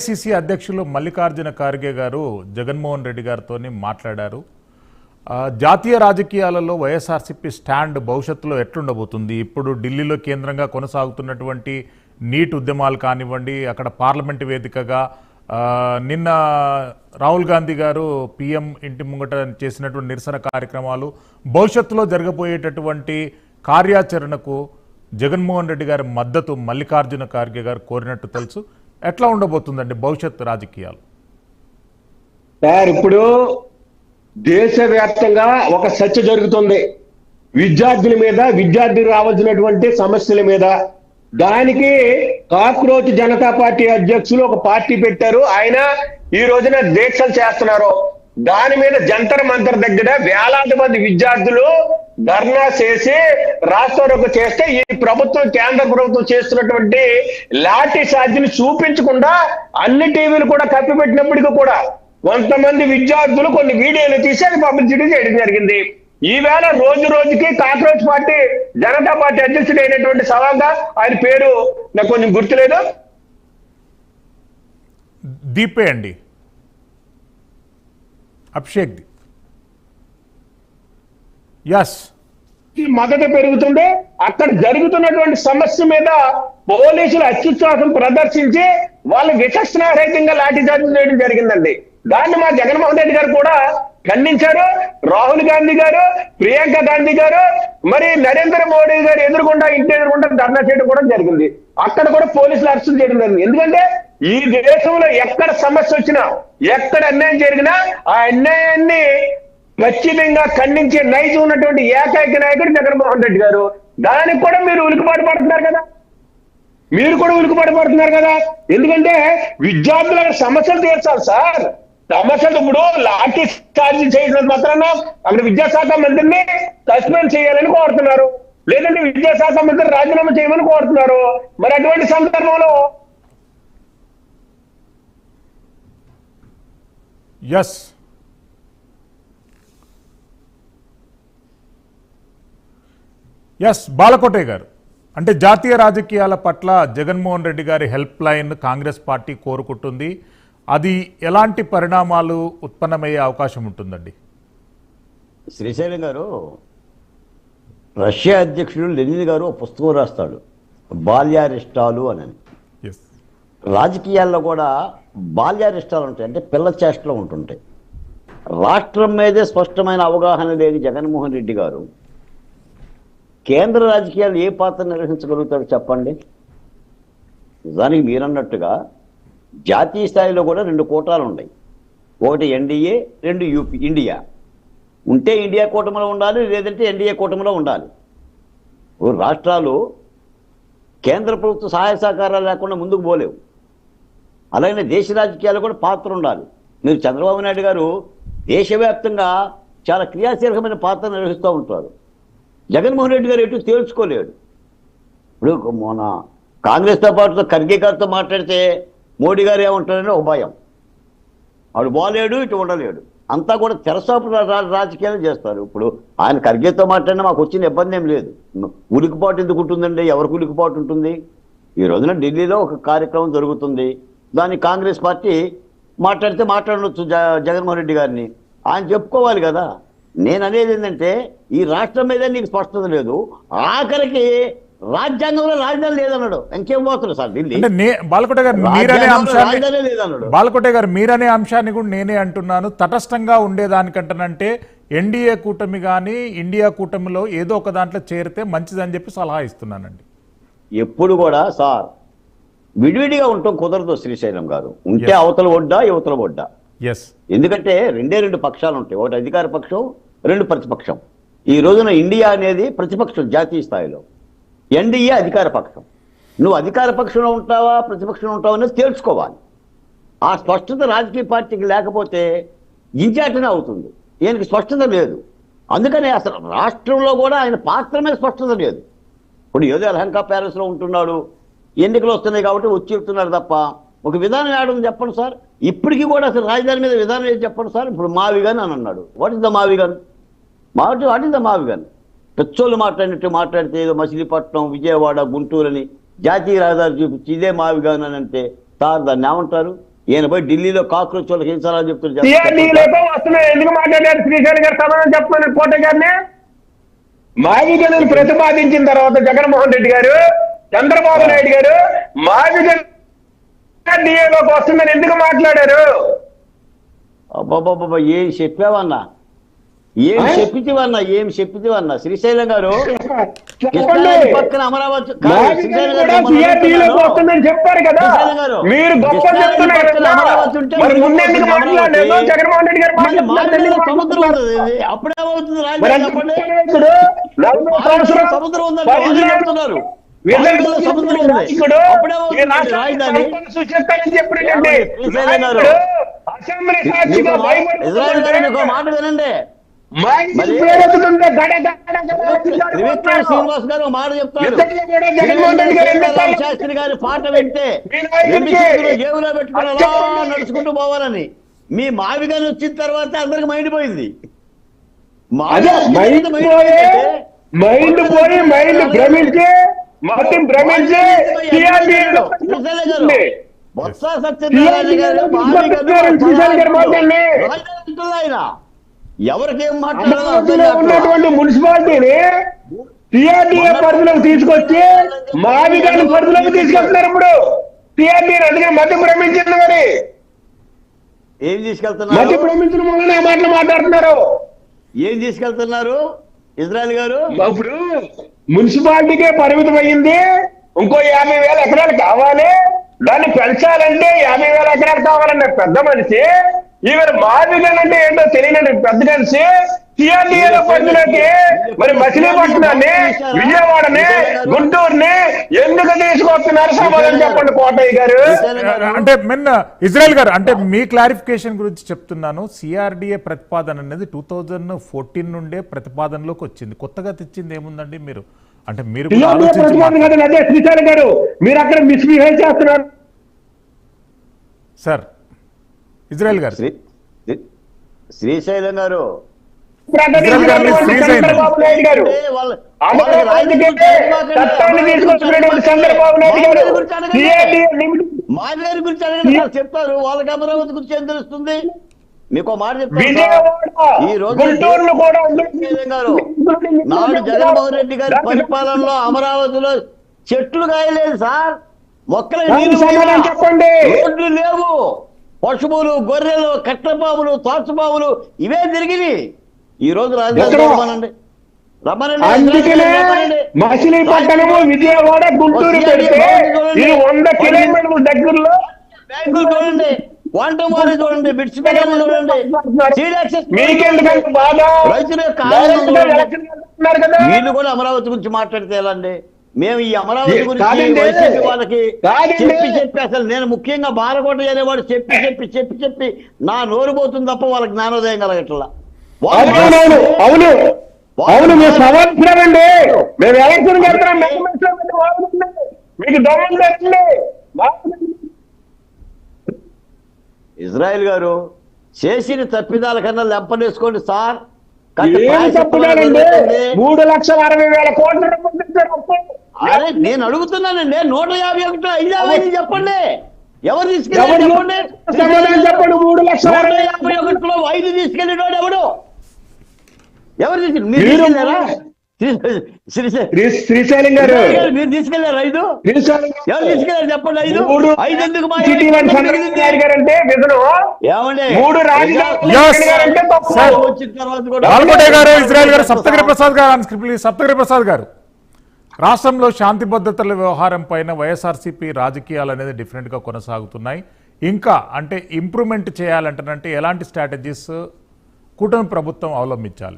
AICC అధ్యక్షులు మల్లికార్జున ఖార్గే గారు జగన్మోహన్ రెడ్డి గారితో మాట్లాడారు. జాతీయ రాజకీయాలలో వైఎస్ఆర్సీపీ స్టాండ్ భవిష్యత్తులో ఎట్లుండబోతుంది? ఇప్పుడు ఢిల్లీలో కేంద్రంగా కొనసాగుతున్నటువంటి నీట్ ఉద్యమాలు కానివ్వండి, అక్కడ పార్లమెంటు వేదికగా నిన్న రాహుల్ గాంధీ గారు పిఎం ఇంటి ముంగట చేసినటువంటి నిరసన కార్యక్రమాలు, భవిష్యత్తులో జరగబోయేటటువంటి కార్యాచరణకు జగన్మోహన్ రెడ్డి గారి మద్దతు మల్లికార్జున ఖార్గే గారు కోరినట్టు తెలుసు. ఎట్లా ఉండబోతుందండి భవిష్యత్తు రాజకీయాలు? సార్, ఇప్పుడు దేశవ్యాప్తంగా ఒక చర్చ జరుగుతుంది విద్యార్థుల మీద, విద్యార్థులు రావాల్సినటువంటి సమస్యల మీద. దానికి కాక్రోచ్ జనతా పార్టీ అధ్యక్షులు ఒక పార్టీ పెట్టారు. ఆయన ఈ రోజున దీక్షలు చేస్తున్నారు. దాని మీద జంతర్ మంతర్ దగ్గర వేలాది మంది విద్యార్థులు ధర్నా చేసి రాస్తారోకో చేస్తే ఈ ప్రభుత్వం, కేంద్ర ప్రభుత్వం చేస్తున్నటువంటి లాఠీ చార్జీని చూపించకుండా అన్ని టీవీలు కూడా కప్పిపెట్టినప్పటికీ కూడా కొంతమంది విద్యార్థులు కొన్ని వీడియోలు తీసి అది పబ్లిసిటీ చేయడం జరిగింది. ఈవేళ రోజు రోజుకి కాక్రోచ్ పార్టీ జనతా పార్టీ అధ్యక్షుడు అయినటువంటి సవాల్గా, ఆయన పేరు నాకు కొంచెం గుర్తులేదు, దీపే అండి, అభిషేక్ యస్ మద్దతు పెరుగుతుంది. అక్కడ జరుగుతున్నటువంటి సమస్య మీద పోలీసులు అత్యుత్సాహం ప్రదర్శించి వాళ్ళు విచక్షణారహితంగా లాఠీ చార్జ్ చేయడం జరిగిందండి. దాన్ని మా జగన్మోహన్ రెడ్డి గారు కూడా ఖండించారు. రాహుల్ గాంధీ గారు, ప్రియాంక గాంధీ గారు, మరి నరేంద్ర మోడీ గారు ఎదురుగుండా, ఇంటి ఎదురుగుండా ధర్నా చేయడం కూడా జరిగింది. అక్కడ కూడా పోలీసులు అరెస్టులు చేయడం జరిగింది. ఎందుకంటే ఈ దేశంలో ఎక్కడ సమస్య వచ్చినా, ఎక్కడ అన్యాయం జరిగినా ఆ అన్యాయాన్ని ఖచ్చితంగా ఖండించే నైజం ఉన్నటువంటి ఏకైక నాయకుడు జగన్మోహన్ రెడ్డి గారు. దానికి కూడా మీరు ఉలికిపాటు పడుతున్నారు కదా, మీరు కూడా ఉలికిపాటు పడుతున్నారు కదా. ఎందుకంటే విద్యార్థుల సమస్యలు తీర్చాలి సార్. సమస్యలు ఇప్పుడు లాఠీ చార్జీ చేయడం మాత్రాన అక్కడ విద్యాశాఖ మంత్రిని సస్పెండ్ చేయాలని కోరుతున్నారు, లేదంటే విద్యాశాఖ మంత్రి రాజీనామా చేయమని కోరుతున్నారు. మరి అటువంటి సందర్భంలో ఎస్ ఎస్ బాలకోటే గారు, అంటే జాతీయ రాజకీయాల పట్ల జగన్మోహన్ రెడ్డి గారి హెల్ప్ లైన్ కాంగ్రెస్ పార్టీ కోరుకుంటుంది. అది ఎలాంటి పరిణామాలు ఉత్పన్నమయ్యే అవకాశం ఉంటుందండి? శ్రీశైలం గారు, రష్యా అధ్యక్షుడు లెనిన్ గారు ఒక పుస్తకం రాస్తాడు, బాల్యారిష్టాలు అని. రాజకీయాల్లో కూడా బాల్యారిష్టాలు ఉంటాయి, అంటే పిల్ల చేష్టలు ఉంటుంటాయి. రాష్ట్రం మీదే స్పష్టమైన అవగాహన లేని జగన్మోహన్ రెడ్డి గారు కేంద్ర రాజకీయాలు ఏ పాత్ర నిర్వహించగలుగుతాడు చెప్పండి? నిజానికి మీరన్నట్టుగా జాతీయ స్థాయిలో కూడా 2 కూటములు ఉన్నాయి. ఒకటి ఎన్డీఏ, 2 యూపీ, ఇండియా. ఉంటే ఇండియా కూటమిలో ఉండాలి, లేదంటే ఎన్డీఏ కూటమిలో ఉండాలి. రాష్ట్రాలు కేంద్ర ప్రభుత్వ సహాయ సహకారాలు లేకుండా ముందుకు పోలేవు. అలాగే దేశ రాజకీయాలు కూడా పాత్ర ఉండాలి. మీరు చంద్రబాబు నాయుడు గారు దేశవ్యాప్తంగా చాలా క్రియాశీలకమైన పాత్ర నిర్వహిస్తూ ఉంటారు. జగన్మోహన్ రెడ్డి గారు ఎటు తేల్చుకోలేడు. ఇప్పుడు మొన్న కాంగ్రెస్తో పాటు ఖర్గే గారితో మాట్లాడితే మోడీ గారు ఏమంటారని ఒక భయం. ఆవిడ బాలేడు, ఇటు ఉండలేడు. అంతా కూడా తెరసాపు రాజకీయాలు చేస్తారు. ఇప్పుడు ఆయన ఖర్గేతో మాట్లాడినా మాకు వచ్చిన ఇబ్బంది ఏం లేదు. ఉలికిపాటు ఎందుకు ఉంటుందండి? ఎవరికి ఉలికిపాటు ఉంటుంది? ఈ రోజున ఢిల్లీలో ఒక కార్యక్రమం జరుగుతుంది, దాన్ని కాంగ్రెస్ పార్టీ మాట్లాడితే మాట్లాడవచ్చు జగన్మోహన్ రెడ్డి గారిని. ఆయన చెప్పుకోవాలి కదా. నేను అనేది ఏంటంటే ఈ రాష్ట్రం మీద నీకు స్పష్టత లేదు, ఆఖరికి రాజ్యాంగంలో రాజధాని లేదన్నాడు. ఇంకేం పోతున్నాడు సార్ ఢిల్లీ? బాలకోటే గారు, మీరనే అంశాన్ని కూడా నేనే అంటున్నాను. తటస్థంగా ఉండేదానికంటేనంటే ఎన్డీఏ కూటమి కానీ ఇండియా కూటమిలో ఏదో ఒక దాంట్లో చేరితే మంచిదని చెప్పి సలహా ఇస్తున్నానండి. ఎప్పుడు కూడా సార్ విడివిడిగా ఉండటం కుదరదు శ్రీశైలం గారు. ఉంటే అవతల ఒడ్డా, యువతల ఒడ్డా. ఎందుకంటే 2 పక్షాలు ఉంటాయి, ఒకటి అధికార పక్షం, 2 ప్రతిపక్షం. ఈ రోజున ఇండియా అనేది ప్రతిపక్షం జాతీయ స్థాయిలో, ఎన్డీఏ అధికార పక్షం. నువ్వు అధికార పక్షంలో ఉంటావా, ప్రతిపక్షంలో ఉంటావా అనేది తేల్చుకోవాలి. ఆ స్పష్టత రాజకీయ పార్టీకి లేకపోతే గింజాటనే అవుతుంది. ఈయనకి స్పష్టత లేదు. అందుకనే అసలు రాష్ట్రంలో కూడా ఆయన పాత్ర మీద స్పష్టత లేదు. ఇప్పుడు ఏదో అలహంకా ప్యాలెస్లో ఉంటున్నాడు, ఎన్నికలు వస్తున్నాయి కాబట్టి వచ్చి చెప్తున్నారు తప్ప ఒక విధానం ఏడం చెప్పండి సార్. ఇప్పటికీ కూడా అసలు రాజధాని మీద విధానం ఏది చెప్పండి సార్. ఇప్పుడు మావిగన్ అని అన్నాడు. వాట్ ఇస్ ద మావిగన్? వాట్ ఇస్ ద మావిగన్? పెచ్చోళ్ళు మాట్లాడితే ఏదో మచిలీపట్నం, విజయవాడ, గుంటూరు అని జాతీయ రహదారి చూపించి ఇదే మావిగన్ అని అంటే సార్ దాన్ని ఏమంటారు? ఈయన పోయి ఢిల్లీలో కాక్రోచ్ వాళ్ళకి హింసాలని చెప్తున్నారు. సిఆర్డీఏలో వస్తున్నాయి, ఎందుకు మాట్లాడారు శ్రీశైలం గారు? సమాధానం చెప్పమని కోట గారిని. మావిగలను ప్రతిపాదించిన తర్వాత జగన్మోహన్ రెడ్డి గారు, చంద్రబాబు నాయుడు గారు మావిగన్ సిఆర్డీఏలోకి వస్తుందని ఎందుకు మాట్లాడారు? అబ్బాబ్బాబ్బా, ఏం చెప్పావన్నా, ఏం చెప్పితివన్నా శ్రీశైలం గారు. కృష్ణానది పక్కన అమరావతి శ్రీశైలం గారు సిఆర్డీఏలోకి వస్తుందని చెప్పారు కదా, మీరు గొప్ప చెప్తున్నారు కదా. మరి ముందెందుకు మాట్లాడలేదు జగన్మోహన్ రెడ్డి గారు? సముద్రం ఉంది, అప్పుడేమవుతుంది రాజధాని చెప్పండి. సముద్రం ఉందంటే చెప్తున్నారు, సముద్రం ఉంది, అప్పుడేమవుతుంది రాజధాని? ఇజ్రాయెల్ గారు మీకు మాట వినండి. త్రివిక్రమ్ శ్రీనివాస్ గారు మాట చెప్తారు, శాస్త్రి గారి పాట వింటే జేబులో పెట్టుకుని అలా నడుచుకుంటూ పోవాలని. మీ మావిగాని వచ్చిన తర్వాత అందరికి మైండ్ పోయింది. బొత్స సత్యనారాయణ గారు ఆయన ఎవరికేం ఉన్నటువంటి మున్సిపాలిటీని సిఆర్డీఏ పరిధిలోకి తీసుకొచ్చి మావిగాని పరిధిలోకి తీసుకెళ్తున్నారు. ఇప్పుడు సిఆర్డీ అందుకే మధ్య భ్రమించింది. మరి ఏం తీసుకెళ్తున్నారు? మధ్య భ్రమించిన మూలన ఆ మాటలు మాట్లాడుతున్నారు. ఏం తీసుకెళ్తున్నారు ఇజ్రాయెల్ గారు? ఇప్పుడు మున్సిపాలిటీకే పరిమితం అయ్యింది, ఇంకో 50,000 ఎకరాలు కావాలి, దాన్ని పెంచాలంటే 50,000 ఎకరాలు కావాలన్న పెద్ద మనిషి, ఈవెన్ మాదిగన్ అంటే ఏంటో తెలియని పెద్ద కలిసి సిఆర్డీఏలో పరిధిలోకి మరి మచిలీపట్నాన్ని, విజయవాడని, గుంటూరుని ఎందుకు తీసుకొస్తున్నారు? సమాధానం చెప్పండి కోటయ్య గారు. అంటే ఇజ్రాయెల్ గారు, అంటే మీ క్లారిఫికేషన్ గురించి చెప్తున్నాను. సిఆర్డీఏ ప్రతిపాదన అనేది 2014 నుండే ప్రతిపాదనలోకి వచ్చింది, కొత్తగా తెచ్చింది ఏముందండి? మీరు అంటే మీరు అదే శ్రీశైలం గారు, మీరు అక్కడ మిస్బిహేవ్ చేస్తున్నారు సార్. ఇజ్రాయెల్ గారు, శ్రీశైలం గారు, చంద్రబాబు నాయుడు గారు, చంద్రబాబు నాయుడు గారు మాది గారి గురించి అడగండి, చెప్తారు. వాళ్ళకి అమరావతి గురించి ఏం తెలుస్తుంది? మీకు మాట చెప్తారు. ఈ రోజు నాడు జగన్మోహన్ రెడ్డి గారి పరిపాలనలో అమరావతిలో చెట్లు కాయలేదు సార్, మొక్కలకు నీళ్లు చెప్పండి, రోడ్లు లేవు, పశువులు, గొర్రెలు, కట్లపాములు, తాచుపాములు ఇవే తిరిగివి. ఈ రోజు రాజధాని అందుకనే మచిలీపట్నము, విజయవాడ, గుంటూరు పెడితే ఇది 100 కిలోమీటర్ల దగ్గరలో బ్యాంకులు చూడండి, క్వాంటమ్ వారి చూడండి, బిట్స్ చూడండి, మీకెందుకంటే బాగా రైతుల యొక్క వీళ్ళు కూడా అమరావతి గురించి మాట్లాడితే ఎలా అండి? మేము ఈ అమరావతి గురించి వైసీపీ వాళ్ళకి చెప్పి అసలు నేను ముఖ్యంగా బాలకోట అనేవాడు చెప్పి నా నోరు పోతుంది తప్ప వాళ్ళకి జ్ఞానోదయం కలగట్లా. అవును అవును, మీరు సవాల్సినారండి, మేము ఎలక్షన్ చేస్తున్నాం, మీకు దొంగ. ఇజ్రాయెల్ గారు చేసిన తప్పిదాల కన్నా లెంపనేసుకోండి సార్. 3,60,000 కోట్ల రూపాయలు. అరే నేను అడుగుతున్నానండి, 151 5 చెప్పండి, ఎవరు తీసుకెళ్ళారు చెప్పండి? చెప్పండి. 3,51లో 5 తీసుకెళ్ళేవాడు ఎవడు? ఎవరు తీసుకెళ్ళారా? శ్రీశైలం గారు మీరు తీసుకెళ్లారు 5? ఎవరు తీసుకెళ్లారు చెప్పండి? 5 ఎందుకు గారంటే ఏమండి వచ్చిన తర్వాత ఇజ్రాయెల్ గారు, సప్తగిరి ప్రసాద్ గారు రాష్ట్రంలో శాంతి భద్రతల వ్యవహారం పైన వైఎస్ఆర్సీపీ రాజకీయాలు అనేది డిఫరెంట్గా కొనసాగుతున్నాయి. ఇంకా అంటే ఇంప్రూవ్మెంట్ చేయాలంటే ఎలాంటి స్ట్రాటజీస్ కూటమి ప్రభుత్వం అవలంబించాలి?